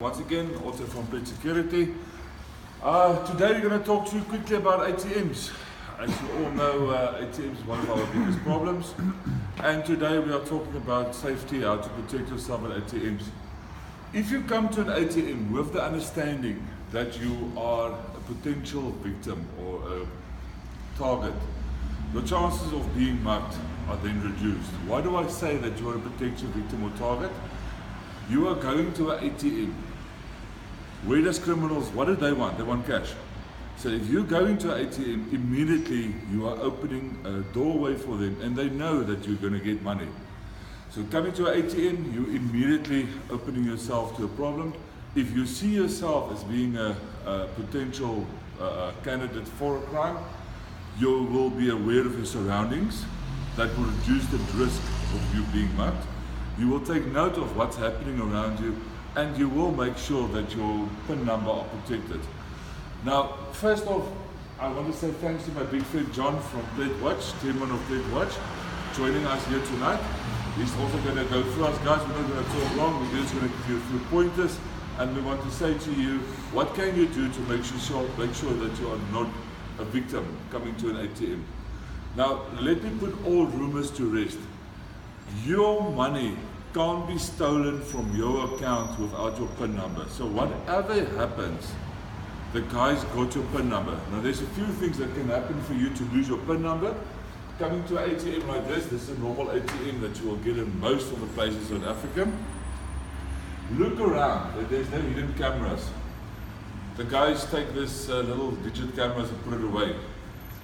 Once again, also from Plett Security. Today we're going to talk to you quickly about ATMs. As you all know, ATMs is one of our biggest problems. And today we are talking about safety, how to protect yourself at ATMs. If you come to an ATM with the understanding that you are a potential victim or a target, your chances of being mugged are then reduced. Why do I say that you are a potential victim or target? You are going to an ATM. Where does criminals, what do they want? They want cash. So if you go into an ATM, immediately you are opening a doorway for them and they know that you're going to get money. So coming to an ATM, you immediately opening yourself to a problem. If you see yourself as being a potential candidate for a crime, you will be aware of your surroundings. That will reduce the risk of you being mugged. You will take note of what's happening around you, and you will make sure that your PIN number are protected. Now, first off, I want to say thanks to my big friend John from Plett Watch, chairman of Plett Watch, joining us here tonight. He's also going to go through us, guys. We're not going to talk long, we're just going to give you a few pointers, and we want to say to you, what can you do to make sure that you are not a victim coming to an ATM. Now, let me put all rumors to rest. Your money can't be stolen from your account without your PIN number. So whatever happens, the guy's got your PIN number. Now there's a few things that can happen for you to lose your PIN number. Coming to an ATM like this is a normal ATM that you will get in most of the places in Africa. Look around, there's no hidden cameras. The guys take this little digit cameras and put it away.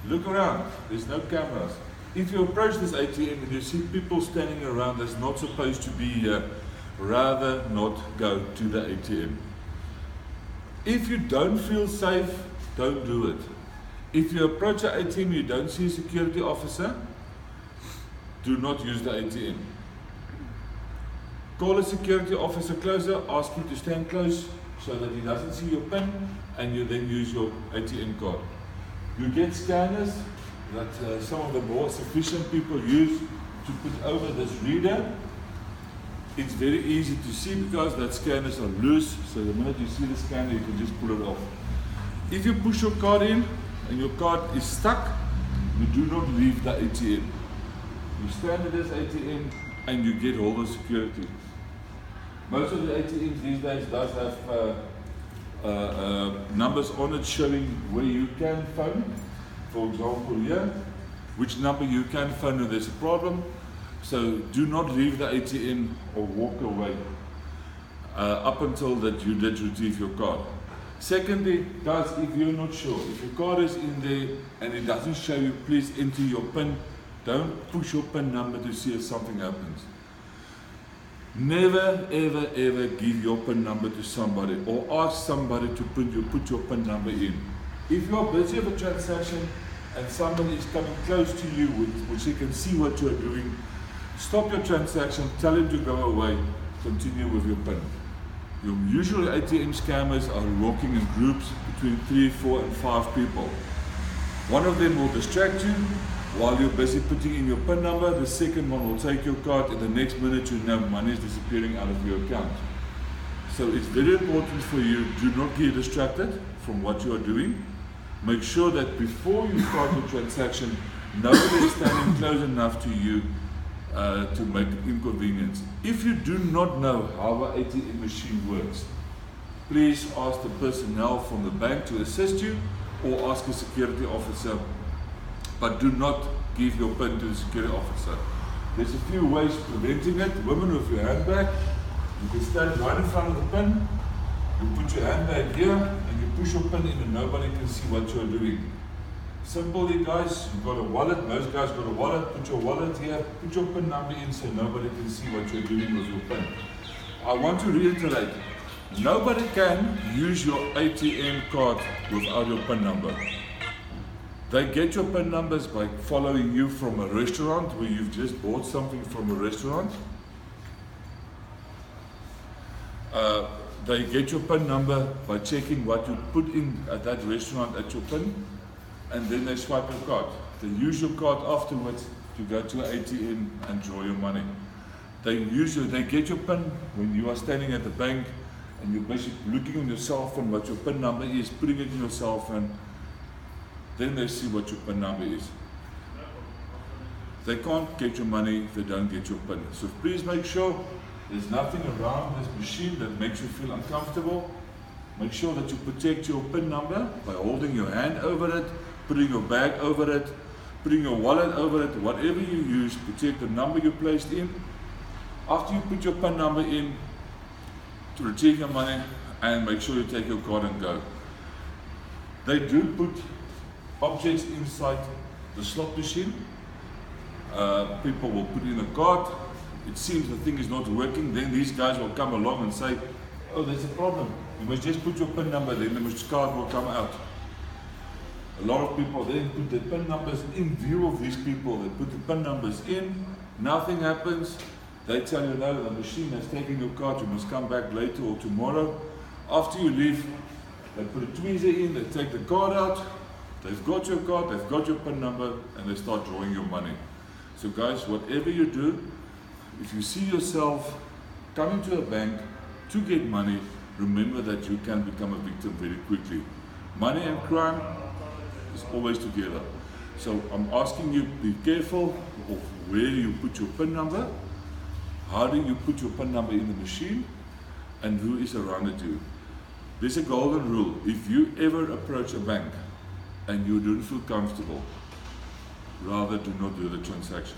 Look around, there's no cameras. If you approach this ATM and you see people standing around that's not supposed to be here, rather not go to the ATM. If you don't feel safe, don't do it. If you approach an ATM and you don't see a security officer, do not use the ATM. Call a security officer closer, ask him to stand close so that he doesn't see your PIN, and you then use your ATM card. You get scanners that some of the more sufficient people use to put over this reader. It's very easy to see because that scanners are loose, so the minute you see the scanner you can just pull it off. If you push your card in and your card is stuck, you do not leave the ATM. You stand at this ATM and you get all the security. Most of the ATMs these days does have numbers on it showing where you can phone. For example here, which number you can phone when there's a problem. So do not leave the ATM or walk away up until that you did retrieve your card. Secondly, guys, if you're not sure, if your card is in there and it doesn't show you, please enter your PIN. Don't push your PIN number to see if something happens. Never ever ever give your PIN number to somebody or ask somebody to put your PIN number in. If you are busy with a transaction and somebody is coming close to you which you can see what you are doing, stop your transaction, tell him to go away, continue with your PIN. Your usual ATM scammers are walking in groups between 3, 4 and 5 people. One of them will distract you while you're busy putting in your PIN number. The second one will take your card, and the next minute you know money is disappearing out of your account. So it's very important for you, do not get distracted from what you are doing. Make sure that before you start your transaction, nobody is standing close enough to you to make inconvenience. If you do not know how an ATM machine works, please ask the personnel from the bank to assist you or ask a security officer, but do not give your PIN to the security officer. There's a few ways of preventing it. Women with your handbag, you can stand right in front of the PIN, you put your handbag here and you push your PIN in and nobody can see what you're doing. Simply, guys, you've got a wallet, most guys got a wallet, put your wallet here, put your PIN number in so nobody can see what you're doing with your PIN. I want to reiterate, nobody can use your ATM card without your PIN number. They get your PIN numbers by following you from a restaurant where you've just bought something from a restaurant. They get your PIN number by checking what you put in at that restaurant at your PIN, and then they swipe your card. They use your card afterwards to go to an ATM and draw your money. They get your PIN when you are standing at the bank and you're basically looking on your cell phone what your PIN number is, putting it in your cell phone, then they see what your PIN number is. They can't get your money if they don't get your PIN. So please make sure there's nothing around this machine that makes you feel uncomfortable. Make sure that you protect your PIN number by holding your hand over it, putting your bag over it, putting your wallet over it, whatever you use, protect the number you placed in. After you put your PIN number in, to retrieve your money, and make sure you take your card and go. They do put objects inside the slot machine. People will put in a card. It seems the thing is not working, then these guys will come along and say, oh, there's a problem. You must just put your PIN number, then the card will come out. A lot of people then put their PIN numbers in view of these people. They put the PIN numbers in, nothing happens. They tell you, no, the machine has taken your card, you must come back later or tomorrow. After you leave, they put a tweezer in, they take the card out, they've got your card, they've got your PIN number, and they start drawing your money. So guys, whatever you do, if you see yourself coming to a bank to get money, remember that you can become a victim very quickly. Money and crime is always together. So I'm asking you, be careful of where you put your PIN number, how do you put your PIN number in the machine, and who is around you. There's a golden rule. If you ever approach a bank and you don't feel comfortable, rather do not do the transaction.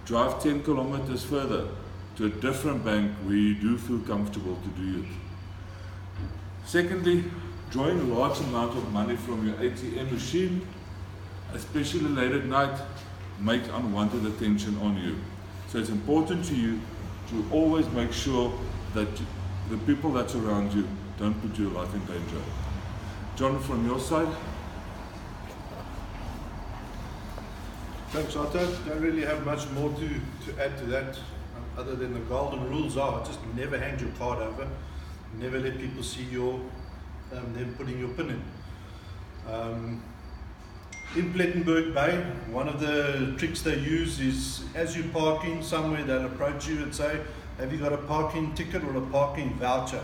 Drive 10 kilometers further to a different bank where you do feel comfortable to do it. Secondly, drawing a large amount of money from your ATM machine, especially late at night, makes unwanted attention on you. So it's important to you to always make sure that the people that's around you don't put your life in danger. John, from your side? Thanks, Otto. Don't really have much more to add to that, other than the golden rules are just never hand your card over, never let people see your them putting your PIN in. In Plettenberg Bay, one of the tricks they use is, as you're parking somewhere, they'll approach you and say, have you got a parking ticket or a parking voucher?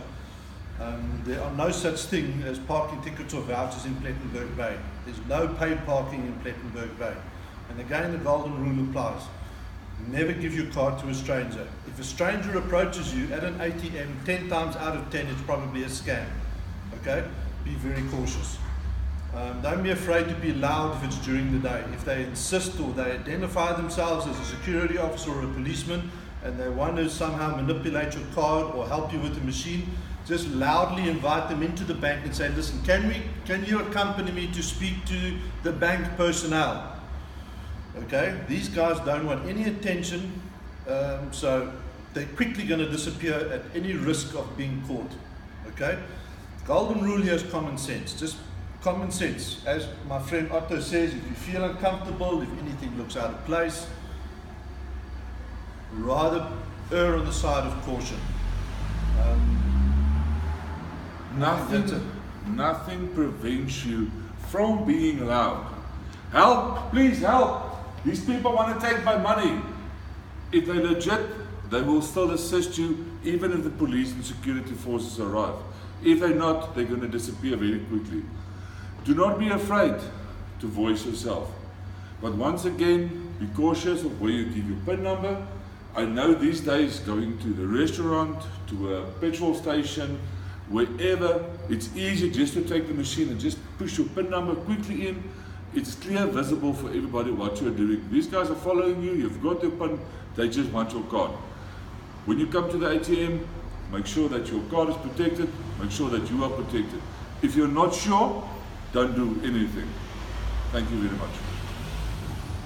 There are no such thing as parking tickets or vouchers in Plettenberg Bay. There's no paid parking in Plettenberg Bay. And again, the golden rule applies. Never give your card to a stranger. If a stranger approaches you at an ATM, 10 times out of 10, it's probably a scam. Okay? Be very cautious. Don't be afraid to be loud if it's during the day. If they insist or they identify themselves as a security officer or a policeman and they want to somehow manipulate your card or help you with the machine, just loudly invite them into the bank and say, listen, can you accompany me to speak to the bank personnel? Okay, these guys don't want any attention, so they're quickly going to disappear at any risk of being caught. Okay, golden rule here is common sense. Just common sense. As my friend Otto says, if you feel uncomfortable, if anything looks out of place, rather err on the side of caution. Nothing prevents you from being loud. Help, please help. These people want to take my money. If they're legit, they will still assist you even if the police and security forces arrive. If they're not, they're going to disappear very quickly. Do not be afraid to voice yourself. But once again, be cautious of where you give your PIN number. I know these days going to the restaurant, to a petrol station, wherever, it's easy just to take the machine and just push your PIN number quickly in. It's clear, visible for everybody what you're doing. These guys are following you, you've got your PIN, they just want your card. When you come to the ATM, make sure that your card is protected, make sure that you are protected. If you're not sure, don't do anything. Thank you very much.